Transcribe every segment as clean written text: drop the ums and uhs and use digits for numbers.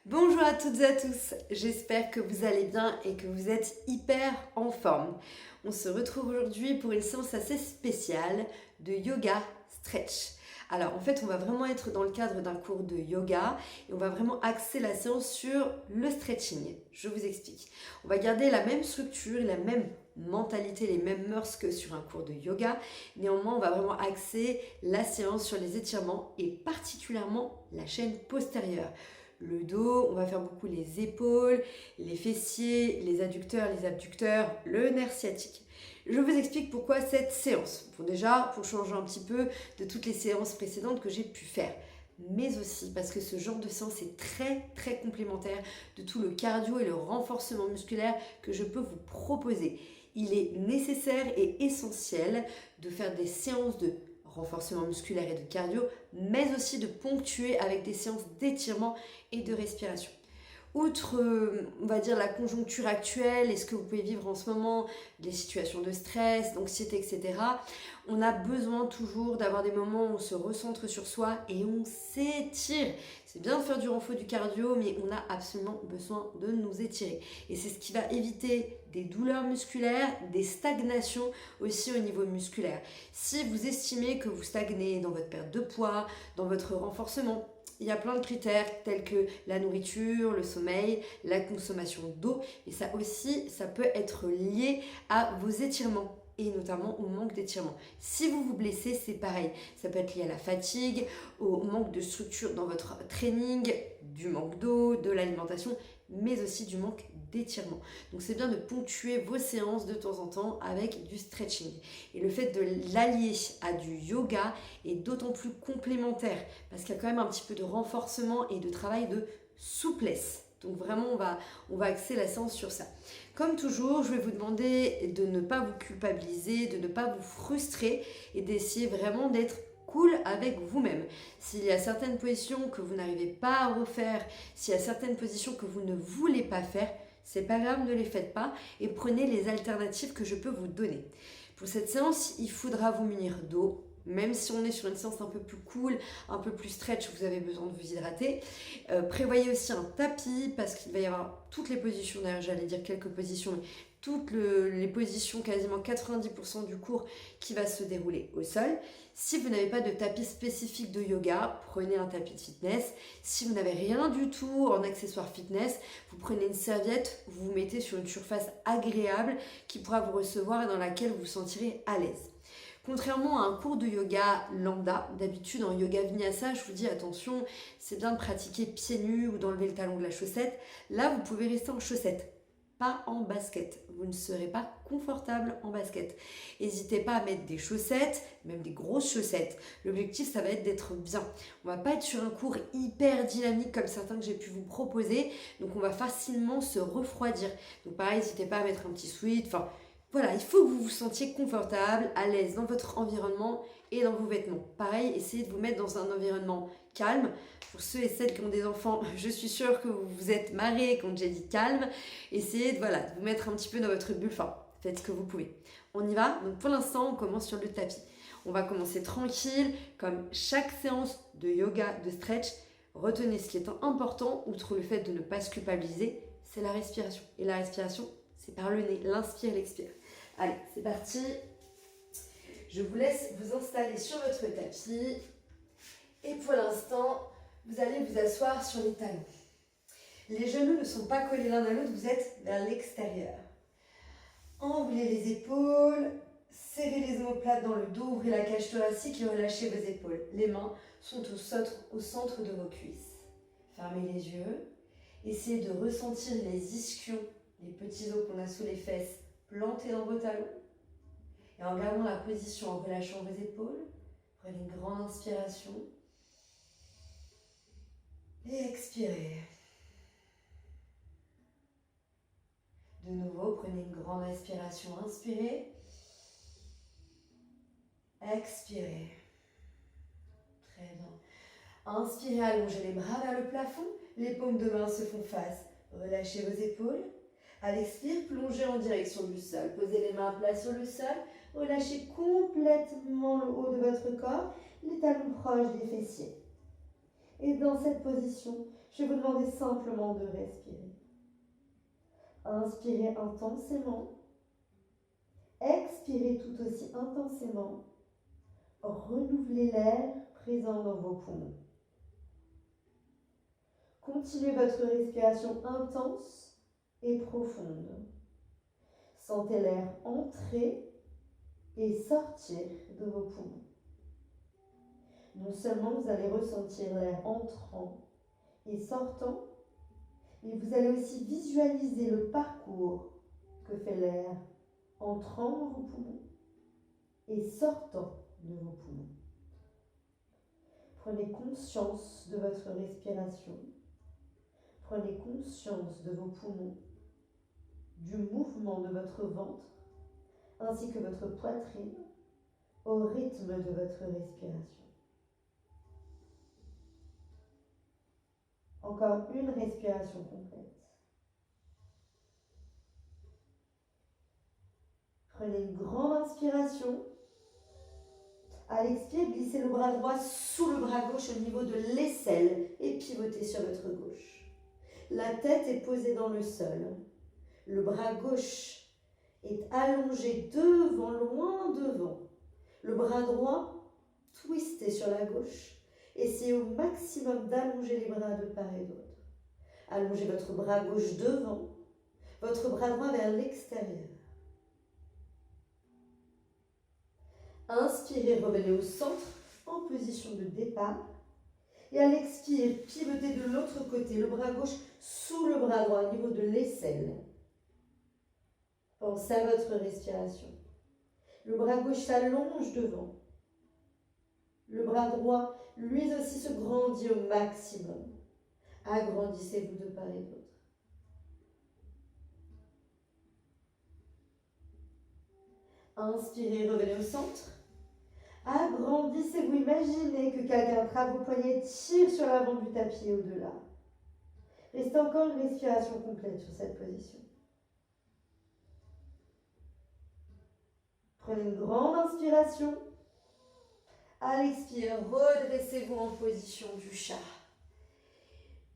Bonjour à toutes et à tous, j'espère que vous allez bien et que vous êtes hyper en forme. On se retrouve aujourd'hui pour une séance assez spéciale de yoga stretch. Alors en fait on va vraiment être dans le cadre d'un cours de yoga et on va vraiment axer la séance sur le stretching. Je vous explique. On va garder la même structure, la même mentalité, les mêmes mœurs que sur un cours de yoga. Néanmoins on va vraiment axer la séance sur les étirements et particulièrement la chaîne postérieure. Le dos, on va faire beaucoup les épaules, les fessiers, les adducteurs, les abducteurs, le nerf sciatique. Je vous explique pourquoi cette séance. Pour changer un petit peu de toutes les séances précédentes que j'ai pu faire. Mais aussi parce que ce genre de séance est très complémentaire de tout le cardio et le renforcement musculaire que je peux vous proposer. Il est nécessaire et essentiel de faire des séances de renforcement musculaire et de cardio, mais aussi de ponctuer avec des séances d'étirement et de respiration. Outre, on va dire, la conjoncture actuelle et ce que vous pouvez vivre en ce moment, les situations de stress, d'anxiété, etc., on a besoin toujours d'avoir des moments où on se recentre sur soi et on s'étire. C'est bien de faire du renfort du cardio, mais on a absolument besoin de nous étirer. Et c'est ce qui va éviter des douleurs musculaires, des stagnations aussi au niveau musculaire. Si vous estimez que vous stagnez dans votre perte de poids, dans votre renforcement, il y a plein de critères tels que la nourriture, le sommeil, la consommation d'eau. Et ça aussi, ça peut être lié à vos étirements et notamment au manque d'étirement. Si vous vous blessez, c'est pareil. Ça peut être lié à la fatigue, au manque de structure dans votre training, du manque d'eau, de l'alimentation, mais aussi du manque d'étirement. Donc c'est bien de ponctuer vos séances de temps en temps avec du stretching. Et le fait de l'allier à du yoga est d'autant plus complémentaire parce qu'il y a quand même un petit peu de renforcement et de travail de souplesse. Donc vraiment, on va axer la séance sur ça. Comme toujours, je vais vous demander de ne pas vous culpabiliser, de ne pas vous frustrer et d'essayer vraiment d'être cool avec vous-même. S'il y a certaines positions que vous n'arrivez pas à refaire, s'il y a certaines positions que vous ne voulez pas faire, c'est pas grave, ne les faites pas et prenez les alternatives que je peux vous donner. Pour cette séance, il faudra vous munir d'eau. Même si on est sur une séance un peu plus cool, un peu plus stretch, vous avez besoin de vous hydrater. Prévoyez aussi un tapis parce qu'il va y avoir toutes les positions, d'ailleurs j'allais dire quelques positions, mais toutes les positions, quasiment 90% du cours qui va se dérouler au sol. Si vous n'avez pas de tapis spécifique de yoga, prenez un tapis de fitness. Si vous n'avez rien du tout en accessoire fitness, vous prenez une serviette, vous vous mettez sur une surface agréable qui pourra vous recevoir et dans laquelle vous vous sentirez à l'aise. Contrairement à un cours de yoga lambda, d'habitude en yoga vinyasa, je vous dis attention, c'est bien de pratiquer pieds nus ou d'enlever le talon de la chaussette. Là, vous pouvez rester en chaussette, pas en basket. Vous ne serez pas confortable en basket. N'hésitez pas à mettre des chaussettes, même des grosses chaussettes. L'objectif, ça va être d'être bien. On va pas être sur un cours hyper dynamique comme certains que j'ai pu vous proposer. Donc, on va facilement se refroidir. Donc, pareil, n'hésitez pas à mettre un petit sweat. Enfin, voilà, il faut que vous vous sentiez confortable, à l'aise dans votre environnement et dans vos vêtements. Pareil, essayez de vous mettre dans un environnement calme. Pour ceux et celles qui ont des enfants, je suis sûre que vous vous êtes marrés quand j'ai dit calme. Essayez de vous mettre un petit peu dans votre bulle. Enfin, faites ce que vous pouvez. On y va. Donc pour l'instant, on commence sur le tapis. On va commencer tranquille, comme chaque séance de yoga, de stretch. Retenez ce qui est important, outre le fait de ne pas se culpabiliser, c'est la respiration. Et la respiration, c'est par le nez. L'inspire, l'expire. Allez, c'est parti. Je vous laisse vous installer sur votre tapis. Et pour l'instant, vous allez vous asseoir sur les talons. Les genoux ne sont pas collés l'un à l'autre, vous êtes vers l'extérieur. Enroulez les épaules, serrez les omoplates dans le dos, ouvrez la cage thoracique et relâchez vos épaules. Les mains sont au centre de vos cuisses. Fermez les yeux. Essayez de ressentir les ischions, les petits os qu'on a sous les fesses, plantés dans vos talons. Et en gardant la position, en relâchant vos épaules, prenez une grande inspiration. Et expirez. De nouveau, prenez une grande inspiration. Inspirez. Expirez. Très bien. Inspirez, allongez les bras vers le plafond. Les paumes de main se font face. Relâchez vos épaules. À l'expire, plongez en direction du sol. Posez les mains à plat sur le sol. Relâchez complètement le haut de votre corps, les talons proches des fessiers. Et dans cette position, Je vais vous demander simplement de respirer. Inspirez intensément. Expirez tout aussi intensément. Renouvelez l'air présent dans vos poumons. Continuez votre respiration intense et profonde. Sentez l'air entrer et sortir de vos poumons. Non seulement vous allez ressentir l'air entrant et sortant, mais vous allez aussi visualiser le parcours que fait l'air entrant dans vos poumons et sortant de vos poumons. Prenez conscience de votre respiration. Prenez conscience de vos poumons, du mouvement de votre ventre, ainsi que votre poitrine, au rythme de votre respiration. Encore une respiration complète. Prenez une grande inspiration. À l'expire, glissez le bras droit sous le bras gauche au niveau de l'aisselle et pivotez sur votre gauche. La tête est posée dans le sol. Le bras gauche est allongé devant, loin devant. Le bras droit twisté sur la gauche. Essayez au maximum d'allonger les bras de part et d'autre. Allongez votre bras gauche devant, votre bras droit vers l'extérieur. Inspirez, revenez au centre en position de départ. Et à l'expire, pivotez de l'autre côté, le bras gauche sous le bras droit au niveau de l'aisselle. Pensez à votre respiration. Le bras gauche s'allonge devant. Le bras droit, lui aussi, se grandit au maximum. Agrandissez-vous de part et d'autre. Inspirez, revenez au centre. Agrandissez-vous, imaginez que quelqu'un attrape vos poignets, tire sur l'avant du tapis et au-delà. Restez encore une respiration complète sur cette position. Prenez une grande inspiration. À l'expire, redressez-vous en position du chat.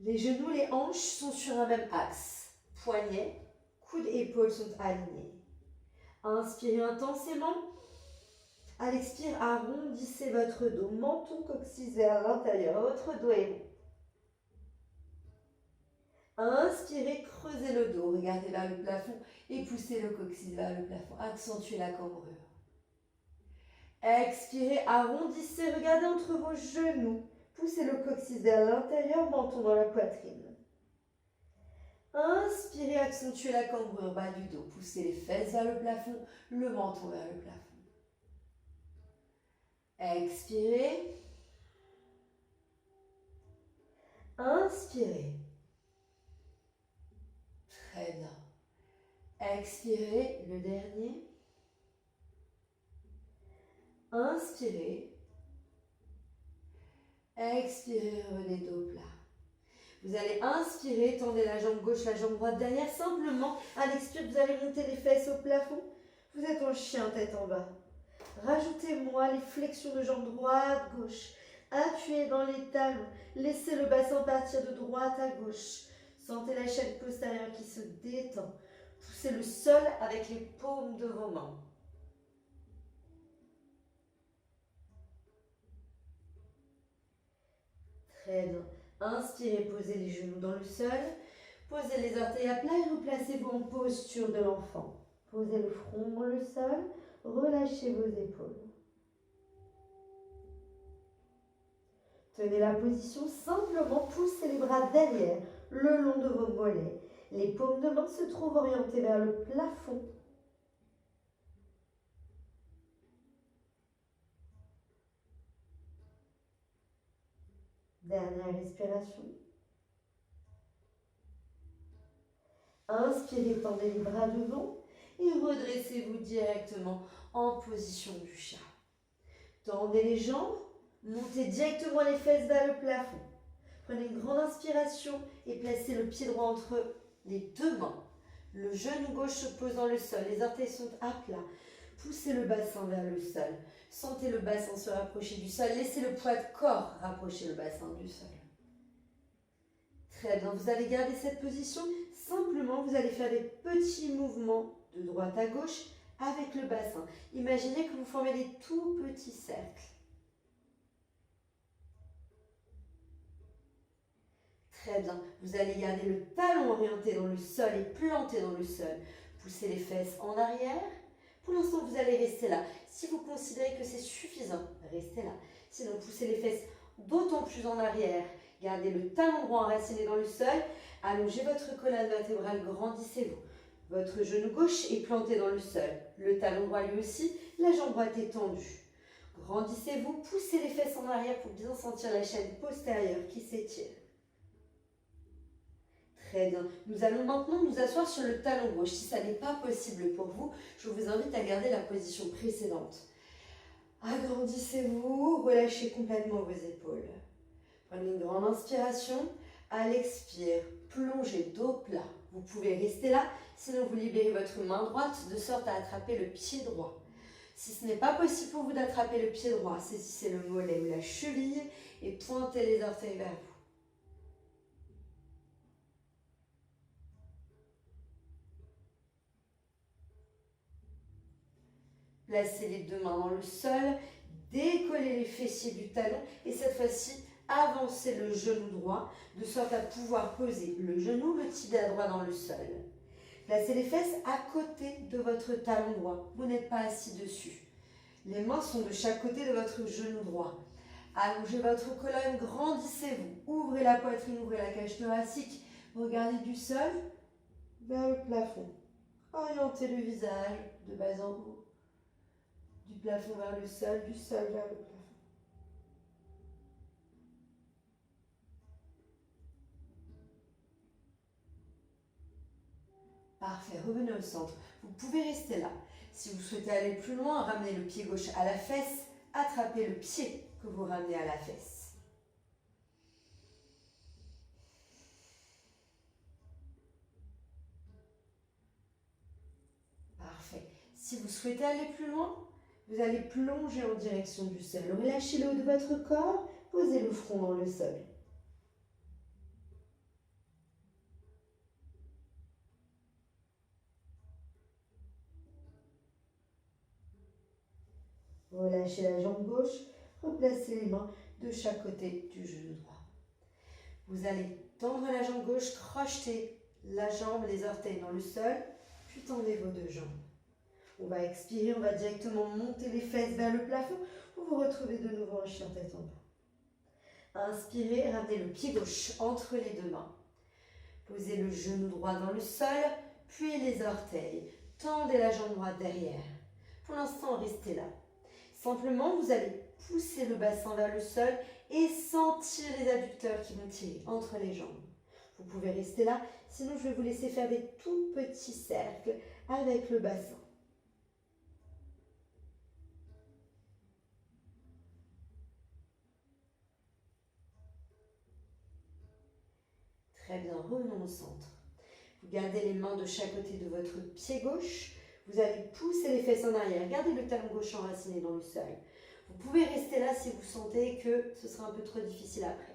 Les genoux, les hanches sont sur un même axe. Poignets, coudes et épaules sont alignés. Inspirez intensément. À l'expire, arrondissez votre dos. Menton coccyx vers l'intérieur. Votre dos est rond. Inspirez, creusez le dos. Regardez vers le plafond et poussez le coccyx vers le plafond. Accentuez la cambrure. Expirez, arrondissez. Regardez entre vos genoux. Poussez le coccyx vers l'intérieur, menton dans la poitrine. Inspirez, accentuez la cambrure, bas du dos. Poussez les fesses vers le plafond, le menton vers le plafond. Expirez. Inspirez. Très bien. Expirez, le dernier. Inspirez. Expirez, revenez dos plat. Vous allez inspirer, tendez la jambe gauche, la jambe droite derrière. Simplement, à l'expire, vous allez monter les fesses au plafond. Vous êtes en chien, tête en bas. Rajoutez-moi les flexions de jambes droite, gauche. Appuyez dans les talons. Laissez le bassin partir de droite à gauche. Sentez la chaîne postérieure qui se détend. Poussez le sol avec les paumes de vos mains. Très bien. Inspirez, posez les genoux dans le sol. Posez les orteils à plat et replacez-vous en posture de l'enfant. Posez le front dans le sol. Relâchez vos épaules. Tenez la position, simplement poussez les bras derrière, le long de vos mollets. Les paumes de main se trouvent orientées vers le plafond. Dernière respiration. Inspirez, tendez les bras devant et redressez-vous directement en position du chat. Tendez les jambes, montez directement les fesses vers le plafond. Prenez une grande inspiration et placez le pied droit entre les deux mains. Le genou gauche se pose dans le sol, les orteils sont à plat. Poussez le bassin vers le sol. Sentez le bassin se rapprocher du sol. Laissez le poids de corps rapprocher le bassin du sol. Très bien, vous allez garder cette position. Simplement, vous allez faire des petits mouvements de droite à gauche avec le bassin. Imaginez que vous formez des tout petits cercles. Très bien, vous allez garder le talon orienté dans le sol et planté dans le sol. Poussez les fesses en arrière. Pour l'instant, vous allez rester là. Si vous considérez que c'est suffisant, restez là. Sinon, poussez les fesses d'autant plus en arrière. Gardez le talon droit enraciné dans le sol. Allongez votre colonne vertébrale, grandissez-vous. Votre genou gauche est planté dans le sol. Le talon droit lui aussi, la jambe droite est tendue. Grandissez-vous, poussez les fesses en arrière pour bien sentir la chaîne postérieure qui s'étire. Très bien. Nous allons maintenant nous asseoir sur le talon gauche. Si ça n'est pas possible pour vous, je vous invite à garder la position précédente. Agrandissez-vous, relâchez complètement vos épaules. Prenez une grande inspiration. À l'expire, plongez dos plat. Vous pouvez rester là, sinon vous libérez votre main droite de sorte à attraper le pied droit. Si ce n'est pas possible pour vous d'attraper le pied droit, saisissez le mollet ou la cheville et pointez les orteils vers vous. Placez les deux mains dans le sol, décollez les fessiers du talon et cette fois-ci, avancez le genou droit de sorte à pouvoir poser le genou, le tibia droit dans le sol. Placez les fesses à côté de votre talon droit. Vous n'êtes pas assis dessus. Les mains sont de chaque côté de votre genou droit. Allongez votre colonne, grandissez-vous. Ouvrez la poitrine, ouvrez la cage thoracique. Regardez du sol vers le plafond. Orientez le visage de bas en haut. Du plafond vers le sol, du sol vers le plafond. Parfait, revenez au centre. Vous pouvez rester là. Si vous souhaitez aller plus loin, ramenez le pied gauche à la fesse, attrapez le pied que vous ramenez à la fesse. Parfait. Si vous souhaitez aller plus loin, vous allez plonger en direction du sol. Relâchez le haut de votre corps, posez le front dans le sol. Relâchez la jambe gauche, replacez les mains de chaque côté du genou droit. Vous allez tendre la jambe gauche, crocheter la jambe, les orteils dans le sol, puis tendez vos deux jambes. On va expirer, on va directement monter les fesses vers le plafond pour vous retrouver de nouveau en chien tête en bas. Inspirez, ramenez le pied gauche entre les deux mains. Posez le genou droit dans le sol, puis les orteils. Tendez la jambe droite derrière. Pour l'instant, restez là. Simplement, vous allez pousser le bassin vers le sol et sentir les adducteurs qui vont tirer entre les jambes. Vous pouvez rester là, sinon je vais vous laisser faire des tout petits cercles avec le bassin. Très bien, revenons au centre. Vous gardez les mains de chaque côté de votre pied gauche. Vous allez pousser les fesses en arrière. Gardez le talon gauche enraciné dans le sol. Vous pouvez rester là si vous sentez que ce sera un peu trop difficile après.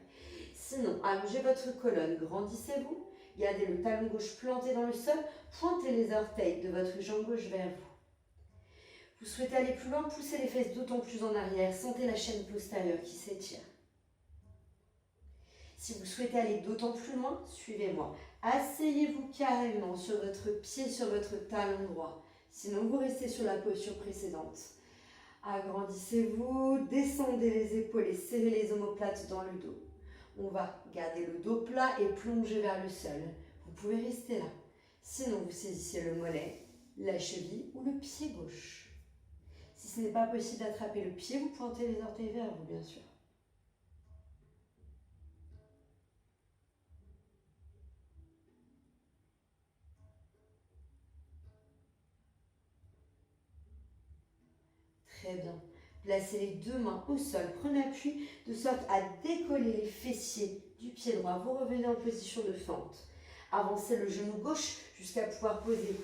Sinon, allongez votre colonne, grandissez-vous. Gardez le talon gauche planté dans le sol. Pointez les orteils de votre jambe gauche vers vous. Vous souhaitez aller plus loin, poussez les fesses d'autant plus en arrière. Sentez la chaîne postérieure qui s'étire. Si vous souhaitez aller d'autant plus loin, suivez-moi. Asseyez-vous carrément sur votre pied, sur votre talon droit. Sinon, vous restez sur la posture précédente. Agrandissez-vous, descendez les épaules et serrez les omoplates dans le dos. On va garder le dos plat et plonger vers le sol. Vous pouvez rester là. Sinon, vous saisissez le mollet, la cheville ou le pied gauche. Si ce n'est pas possible d'attraper le pied, vous pointez les orteils vers vous, bien sûr. Très bien. Placez les deux mains au sol. Prenez appui de sorte à décoller les fessiers du pied droit. Vous revenez en position de fente. Avancez le genou gauche jusqu'à pouvoir poser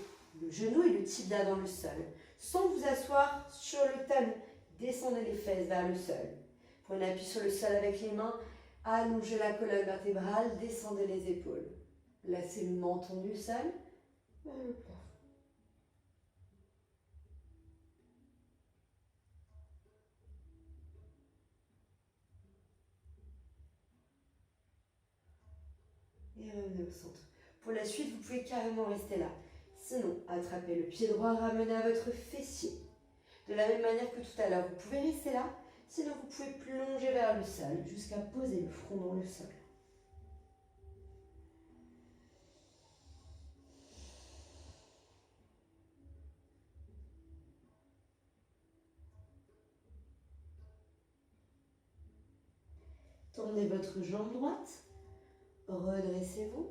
le genou et le tibia dans le sol. Sans vous asseoir sur le talon, descendez les fesses vers le sol. Prenez appui sur le sol avec les mains. Allongez la colonne vertébrale, descendez les épaules. Laissez le menton du sol vers le plafond. Et revenez au centre. Pour la suite, vous pouvez carrément rester là. Sinon, attrapez le pied droit, ramenez à votre fessier. De la même manière que tout à l'heure, vous pouvez rester là. Sinon, vous pouvez plonger vers le sol jusqu'à poser le front dans le sol. Tournez votre jambe droite. Redressez-vous.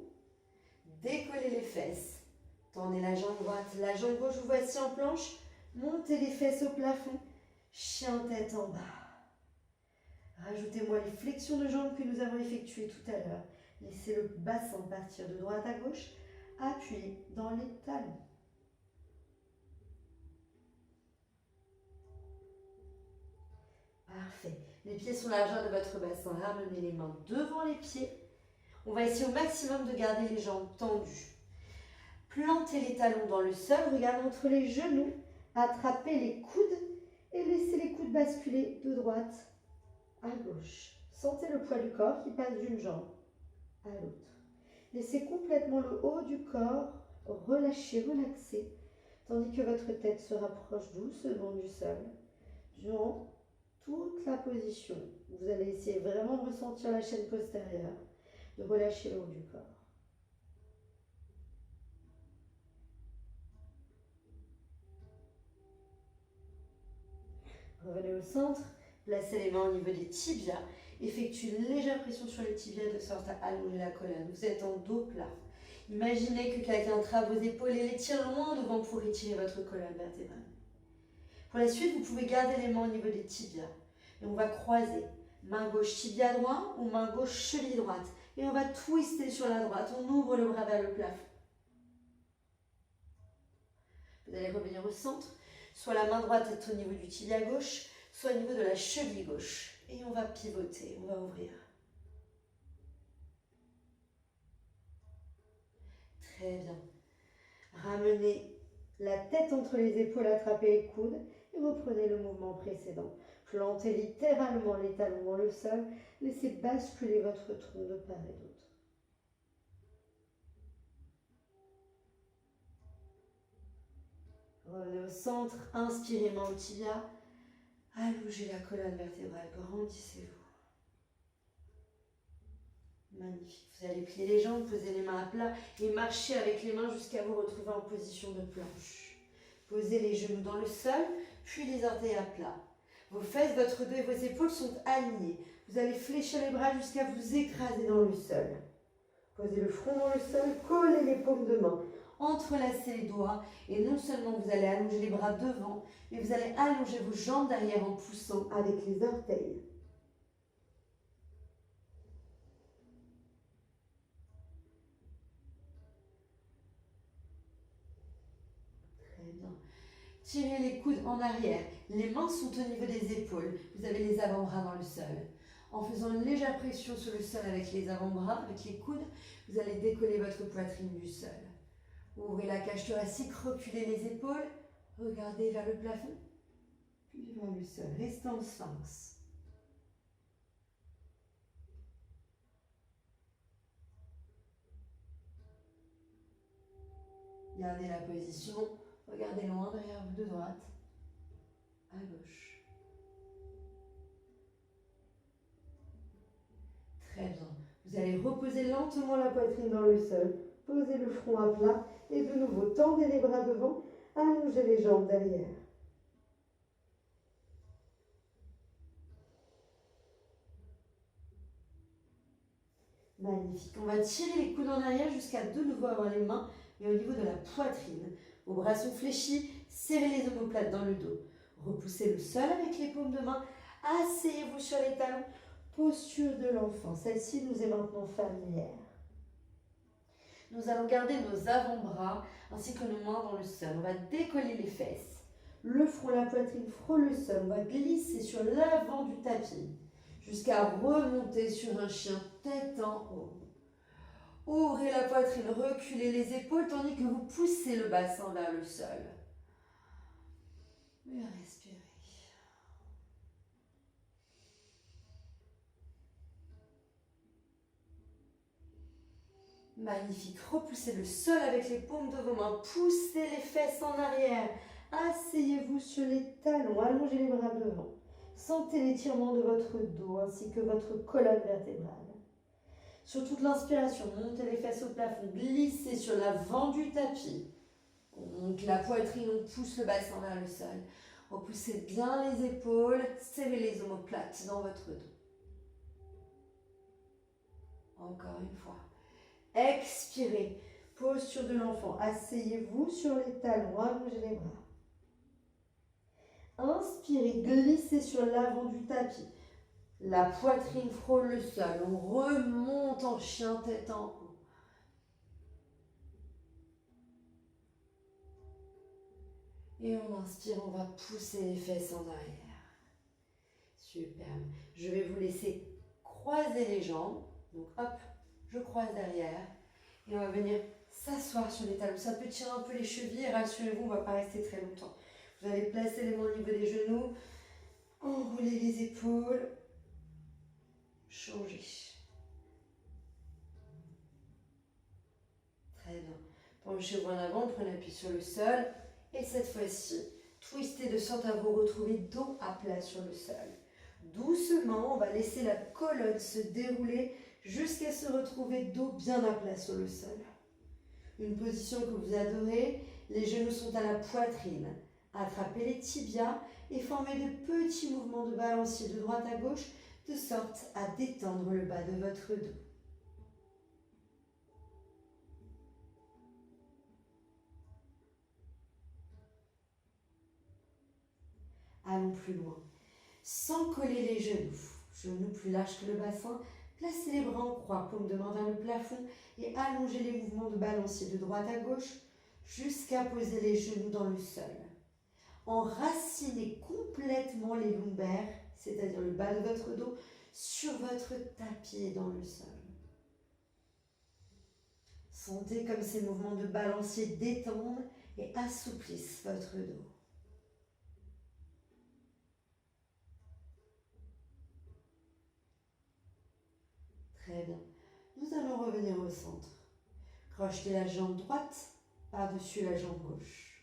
Décollez les fesses. Tendez la jambe droite, la jambe gauche, vous voici en planche. Montez les fesses au plafond. Chien tête en bas. Rajoutez-moi les flexions de jambes que nous avons effectuées tout à l'heure. Laissez le bassin partir de droite à gauche. Appuyez dans les talons. Parfait. Les pieds sont la largeur de votre bassin. Ramenez les mains devant les pieds. On va essayer au maximum de garder les jambes tendues. Plantez les talons dans le sol. Regardez entre les genoux. Attrapez les coudes et laissez les coudes basculer de droite à gauche. Sentez le poids du corps qui passe d'une jambe à l'autre. Laissez complètement le haut du corps relâcher, relaxer, tandis que votre tête se rapproche doucement du sol. Durant toute la position, vous allez essayer vraiment de ressentir la chaîne postérieure, de relâcher le haut du corps. Revenez au centre, placez les mains au niveau des tibias, effectuez une légère pression sur les tibias de sorte à allonger la colonne. Vous êtes en dos plat. Imaginez que quelqu'un trappe vos épaules et les tire loin devant pour étirer votre colonne vertébrale. Pour la suite, vous pouvez garder les mains au niveau des tibias. Et on va croiser main gauche tibia droit ou main gauche cheville droite. Et on va twister sur la droite. On ouvre le bras vers le plafond. Vous allez revenir au centre. Soit la main droite est au niveau du tibia gauche, soit au niveau de la cheville gauche. Et on va pivoter, on va ouvrir. Très bien. Ramenez la tête entre les épaules, attrapez les coudes et reprenez le mouvement précédent. Plantez littéralement les talons dans le sol, laissez basculer votre tronc de part et d'autre. Revenez au centre, inspirez main au tibia, allongez la colonne vertébrale, grandissez-vous. Magnifique. Vous allez plier les jambes, poser les mains à plat et marcher avec les mains jusqu'à vous retrouver en position de planche. Posez les genoux dans le sol, puis les orteils à plat. Vos fesses, votre dos et vos épaules sont alignés. Vous allez fléchir les bras jusqu'à vous écraser dans le sol. Posez le front dans le sol, collez les paumes de main. Entrelacez les doigts et non seulement vous allez allonger les bras devant, mais vous allez allonger vos jambes derrière en poussant avec les orteils. Très bien. Tirez les coudes en arrière. Les mains sont au niveau des épaules. Vous avez les avant-bras dans le sol. En faisant une légère pression sur le sol avec les avant-bras, avec les coudes, vous allez décoller votre poitrine du sol. Ouvrez la cage thoracique, reculez les épaules, regardez vers le plafond, puis vers le sol. Restez en sphinx. Gardez la position, regardez loin derrière vous de droite, à gauche. Très bien. Vous allez reposer lentement la poitrine dans le sol, posez le front à plat et de nouveau tendez les bras devant, allongez les jambes derrière. Magnifique. On va tirer les coudes en arrière jusqu'à de nouveau avoir les mains, mais au niveau de la poitrine. Vos bras sont fléchis, serrez les omoplates dans le dos. Repoussez le sol avec les paumes de main, asseyez-vous sur les talons. Posture de l'enfant. Celle-ci nous est maintenant familière. Nous allons garder nos avant-bras ainsi que nos mains dans le sol. On va décoller les fesses. Le front, la poitrine frôle le sol. On va glisser sur l'avant du tapis jusqu'à remonter sur un chien tête en haut. Ouvrez la poitrine, reculez les épaules tandis que vous poussez le bassin vers le sol. Et respirez. Magnifique. Repoussez le sol avec les paumes de vos mains. Poussez les fesses en arrière. Asseyez-vous sur les talons. Allongez les bras devant. Sentez l'étirement de votre dos ainsi que votre colonne vertébrale. Sur toute l'inspiration, montez les fesses au plafond. Glissez sur l'avant du tapis. On monte la poitrine, on pousse le bassin vers le sol. Repoussez bien les épaules. Serrez les omoplates dans votre dos. Encore une fois. Expirez. Posture de l'enfant. Asseyez-vous sur les talons. Allongez les bras. Inspirez. Glissez sur l'avant du tapis. La poitrine frôle le sol. On remonte en chien tête en haut. Et on inspire, on va pousser les fesses en arrière. Superbe. Je vais vous laisser croiser les jambes. Donc hop, je croise derrière. Et on va venir s'asseoir sur les talons. Ça peut tirer un peu les chevilles. Et rassurez-vous, on ne va pas rester très longtemps. Vous allez placer les mains au niveau des genoux. Enrouler les épaules. Changer. Très bien. Penchez-vous en avant, prenez appui sur le sol. Et cette fois-ci, twistez de sorte à vous retrouver dos à plat sur le sol. Doucement, on va laisser la colonne se dérouler jusqu'à se retrouver dos bien à plat sur le sol. Une position que vous adorez, les genoux sont à la poitrine. Attrapez les tibias et formez de petits mouvements de balancier de droite à gauche de sorte à détendre le bas de votre dos. Allons plus loin. Sans coller les genoux. Genoux plus larges que le bassin. Placez les bras en croix, paume de main vers le plafond et allongez les mouvements de balancier de droite à gauche jusqu'à poser les genoux dans le sol. Enracinez complètement les lombaires, c'est-à-dire le bas de votre dos, sur votre tapis et dans le sol. Sentez comme ces mouvements de balancier détendent et assouplissent votre dos. Très bien. Nous allons revenir au centre. Crochetez la jambe droite par-dessus la jambe gauche.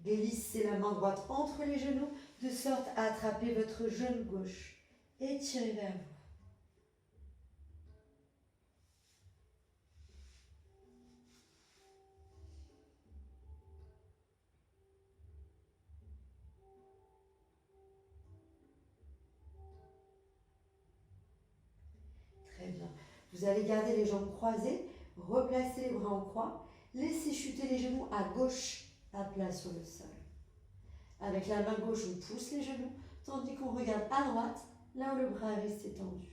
Glissez la main droite entre les genoux de sorte à attraper votre genou gauche et tirez vers vous. Très bien. Vous allez garder les jambes croisées, replacer les bras en croix, laissez chuter les genoux à gauche, à plat sur le sol. Avec la main gauche, on pousse les genoux, tandis qu'on regarde à droite, là où le bras reste étendu.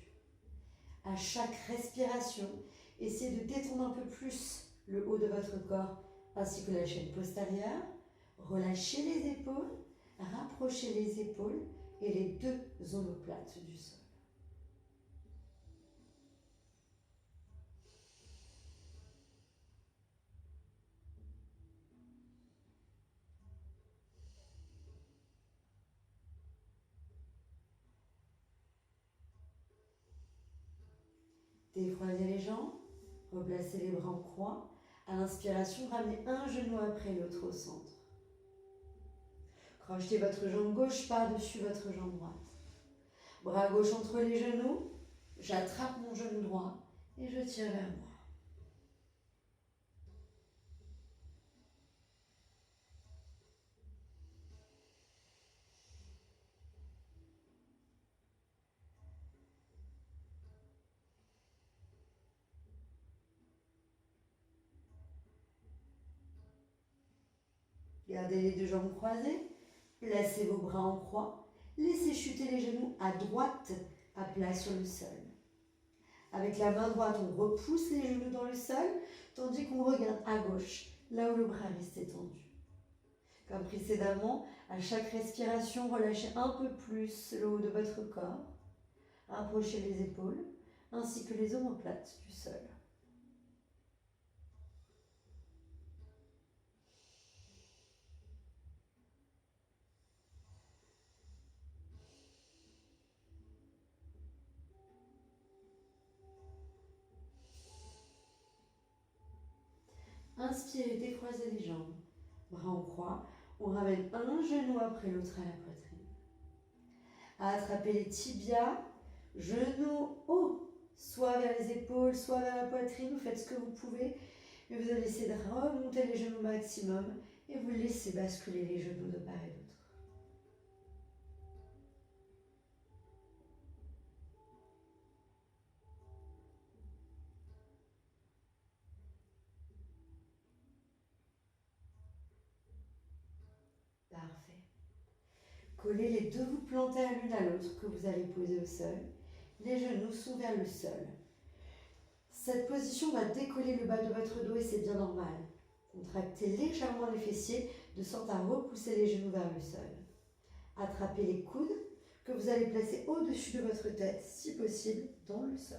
À chaque respiration, essayez de détendre un peu plus le haut de votre corps, ainsi que la chaîne postérieure. Relâchez les épaules, rapprochez les épaules et les deux omoplates du sol. Décroisez les jambes, replacez les bras en croix. À l'inspiration, ramenez un genou après l'autre au centre. Crochetez votre jambe gauche par-dessus votre jambe droite. Bras gauche entre les genoux, j'attrape mon genou droit et je tire vers moi. Gardez les deux jambes croisées, placez vos bras en croix, laissez chuter les genoux à droite, à plat sur le sol. Avec la main droite, on repousse les genoux dans le sol, tandis qu'on regarde à gauche, là où le bras reste étendu. Comme précédemment, à chaque respiration, relâchez un peu plus le haut de votre corps. Rapprochez les épaules ainsi que les omoplates du sol. Inspirez, décroisez les jambes. Bras en croix. On ramène un genou après l'autre à la poitrine. Attrapez les tibias, genoux hauts, soit vers les épaules, soit vers la poitrine. Vous faites ce que vous pouvez. Mais vous allez essayer de remonter les genoux maximum et vous laissez basculer les genoux de part et d'autre. Parfait. Collez les deux bouts plantaires l'une à l'autre que vous allez poser au sol. Les genoux sont vers le sol. Cette position va décoller le bas de votre dos et c'est bien normal. Contractez légèrement les fessiers de sorte à repousser les genoux vers le sol. Attrapez les coudes que vous allez placer au-dessus de votre tête, si possible, dans le sol.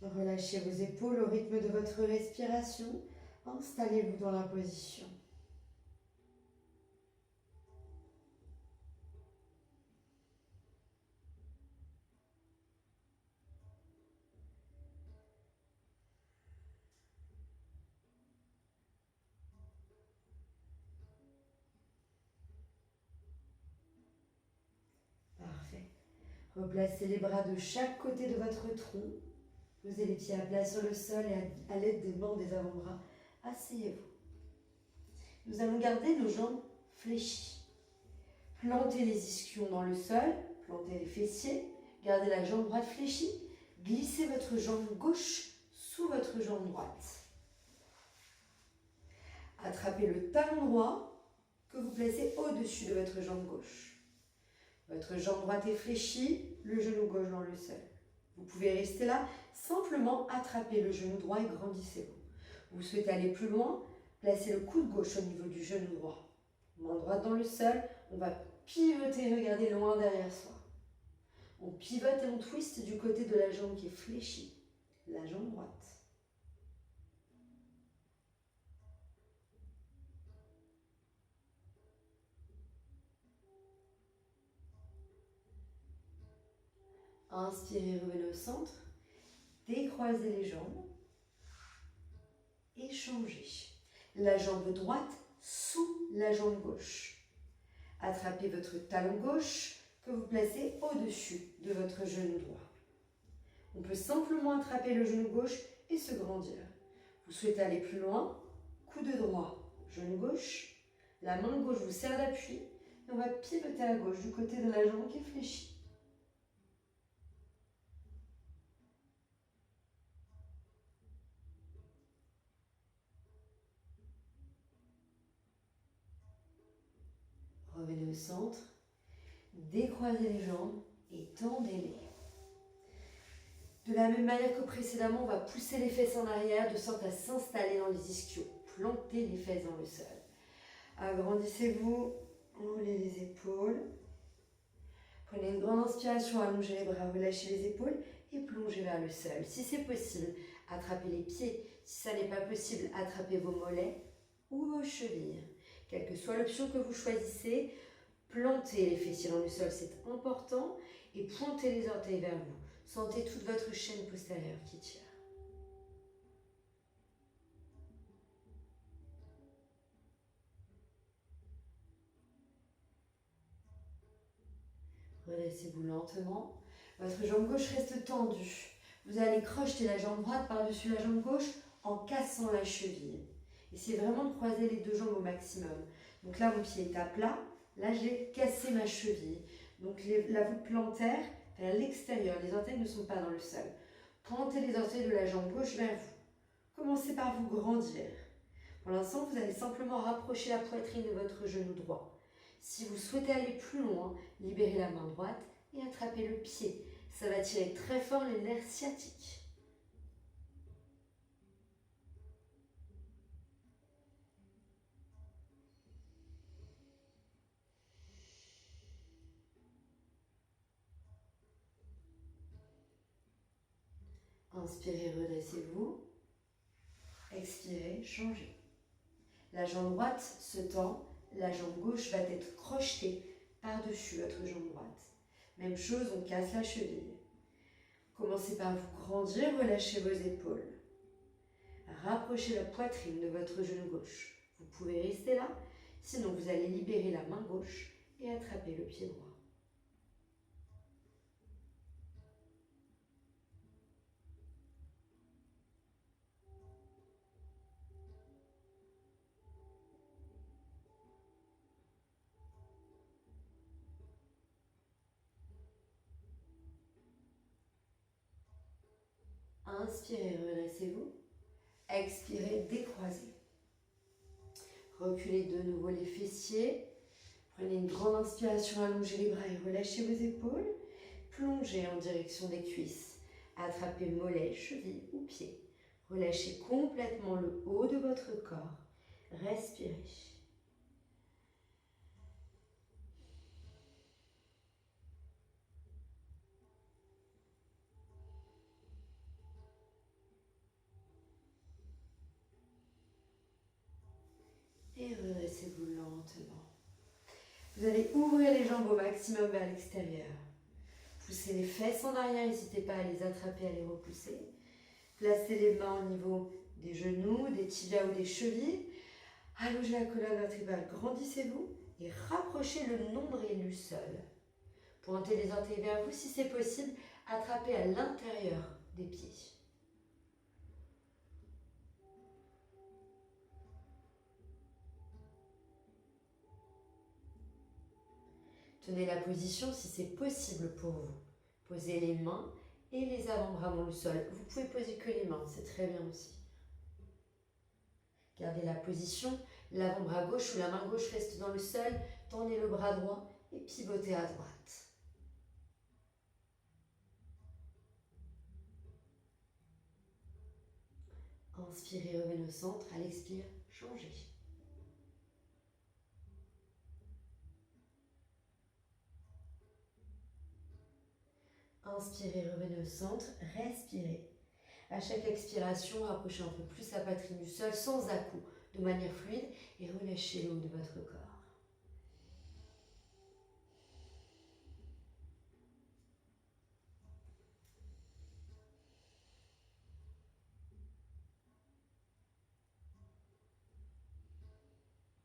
Relâchez vos épaules au rythme de votre respiration. Installez-vous dans la position. Parfait. Replacez les bras de chaque côté de votre tronc. Posez les pieds à plat sur le sol et à l'aide des mains des avant-bras, asseyez-vous. Nous allons garder nos jambes fléchies. Plantez les ischions dans le sol, plantez les fessiers, gardez la jambe droite fléchie, glissez votre jambe gauche sous votre jambe droite. Attrapez le talon droit que vous placez au-dessus de votre jambe gauche. Votre jambe droite est fléchie, le genou gauche dans le sol. Vous pouvez rester là, simplement attrapez le genou droit et grandissez-vous. Vous souhaitez aller plus loin, placez le coude gauche au niveau du genou droit. Main droite dans le sol, on va pivoter, regardez loin derrière soi. On pivote et on twiste du côté de la jambe qui est fléchie, la jambe droite. Inspirez, revenez au centre, décroisez les jambes et changez. La jambe droite sous la jambe gauche. Attrapez votre talon gauche que vous placez au-dessus de votre genou droit. On peut simplement attraper le genou gauche et se grandir. Vous souhaitez aller plus loin, coude droit, genou gauche, la main gauche vous sert d'appui et on va pivoter à gauche du côté de la jambe qui est fléchie. Revenez au centre, décroisez les jambes et tendez-les. De la même manière que précédemment, on va pousser les fesses en arrière de sorte à s'installer dans les ischios. Plantez les fesses dans le sol. Agrandissez-vous, enroulez les épaules. Prenez une grande inspiration, allongez les bras, relâchez les épaules et plongez vers le sol. Si c'est possible, attrapez les pieds. Si ça n'est pas possible, attrapez vos mollets ou vos chevilles. Quelle que soit l'option que vous choisissez, plantez les fessiers dans le sol, c'est important, et pointez les orteils vers vous. Sentez toute votre chaîne postérieure qui tire. Redressez-vous lentement. Votre jambe gauche reste tendue. Vous allez crocheter la jambe droite par-dessus la jambe gauche en cassant la cheville. Essayez vraiment de croiser les deux jambes au maximum. Donc là, mon pied est à plat. Là, j'ai cassé ma cheville. Donc la voûte plantaire vers l'extérieur. Les orteils ne sont pas dans le sol. Pointez les orteils de la jambe gauche vers vous. Commencez par vous grandir. Pour l'instant, vous allez simplement rapprocher la poitrine de votre genou droit. Si vous souhaitez aller plus loin, libérez la main droite et attrapez le pied. Ça va tirer très fort les nerfs sciatiques. Inspirez, redressez-vous. Expirez, changez. La jambe droite se tend, la jambe gauche va être crochetée par-dessus votre jambe droite. Même chose, on casse la cheville. Commencez par vous grandir, relâchez vos épaules. Rapprochez la poitrine de votre genou gauche. Vous pouvez rester là, sinon vous allez libérer la main gauche et attraper le pied droit. Inspirez, redressez-vous. Expirez, décroisez. Reculez de nouveau les fessiers. Prenez une grande inspiration, allongez les bras et relâchez vos épaules. Plongez en direction des cuisses. Attrapez mollets, chevilles ou pieds. Relâchez complètement le haut de votre corps. Respirez. Et redressez-vous lentement. Vous allez ouvrir les jambes au maximum vers l'extérieur. Poussez les fesses en arrière, n'hésitez pas à les attraper, à les repousser. Placez les mains au niveau des genoux, des tibias ou des chevilles. Allongez la colonne vertébrale, grandissez-vous et rapprochez le nombril du sol. Pointez les orteils vers vous, si c'est possible, attrapez à l'intérieur des pieds. Tenez la position si c'est possible pour vous. Posez les mains et les avant-bras dans le sol. Vous pouvez poser que les mains, c'est très bien aussi. Gardez la position, l'avant-bras gauche ou la main gauche reste dans le sol. Tendez le bras droit et pivotez à droite. Inspirez, revenez au centre. À l'expire, changez. Inspirez, revenez au centre, respirez. À chaque expiration, rapprochez un peu plus la poitrine du sol sans à-coups, de manière fluide, et relâchez le haut de votre corps.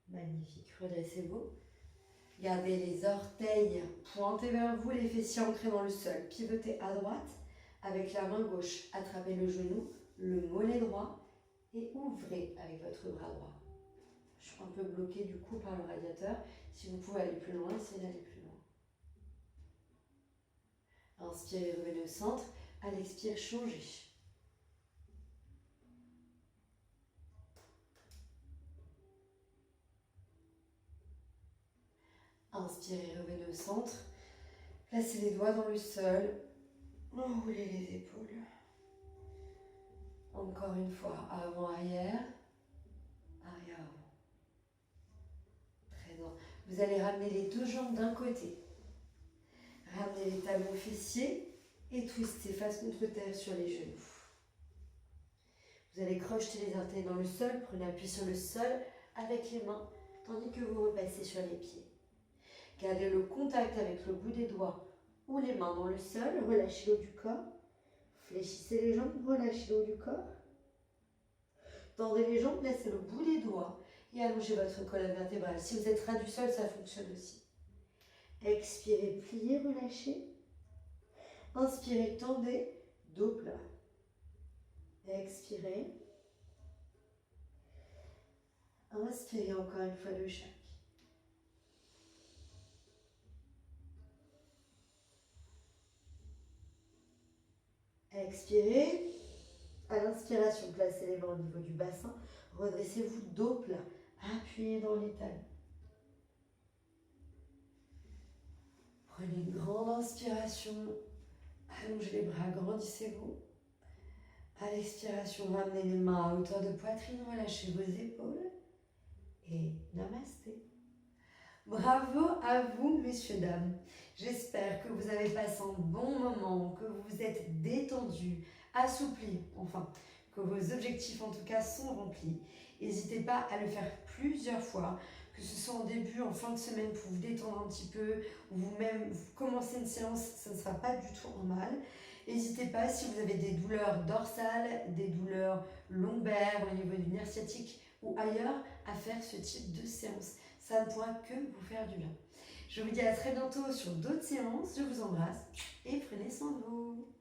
Magnifique, redressez-vous. Gardez les orteils pointés vers vous, les fessiers ancrés dans le sol. Pivotez à droite avec la main gauche. Attrapez le genou, le mollet droit et ouvrez avec votre bras droit. Je suis un peu bloquée du coup par le radiateur. Si vous pouvez aller plus loin, essayez d'aller plus loin. Inspirez, revenez au centre. À l'expire, changez. Inspirez, revenez au centre. Placez les doigts dans le sol. Enroulez les épaules. Encore une fois, avant-arrière, arrière-avant. Très bien. Vous allez ramener les deux jambes d'un côté. Ramenez les talons fessiers et twistez face contre terre sur les genoux. Vous allez crocheter les orteils dans le sol. Prenez appui sur le sol avec les mains, tandis que vous repassez sur les pieds. Gardez le contact avec le bout des doigts ou les mains dans le sol. Relâchez le haut du corps. Fléchissez les jambes, relâchez le haut du corps. Tendez les jambes, placez le bout des doigts et allongez votre colonne vertébrale. Si vous êtes ras du sol, ça fonctionne aussi. Expirez, pliez, relâchez. Inspirez, tendez, dos plat. Expirez. Inspirez encore une fois de chaque. Expirez. À l'inspiration, placez les mains au niveau du bassin. Redressez-vous dos plat. Appuyez dans les talons. Prenez une grande inspiration. Allongez les bras, grandissez-vous. À l'expiration, ramenez les mains à hauteur de poitrine. Relâchez vos épaules. Et namasté. Bravo à vous, messieurs, dames. J'espère que vous avez passé un bon moment, que vous vous êtes détendus assoupli, enfin, que vos objectifs en tout cas sont remplis. N'hésitez pas à le faire plusieurs fois, que ce soit en début, en fin de semaine pour vous détendre un petit peu, ou vous-même vous commencez une séance, ça ne sera pas du tout normal. N'hésitez pas si vous avez des douleurs dorsales, des douleurs lombaires au niveau du nerf sciatique ou ailleurs, à faire ce type de séance. Ça ne pourra que vous faire du bien. Je vous dis à très bientôt sur d'autres séances. Je vous embrasse et prenez soin de vous.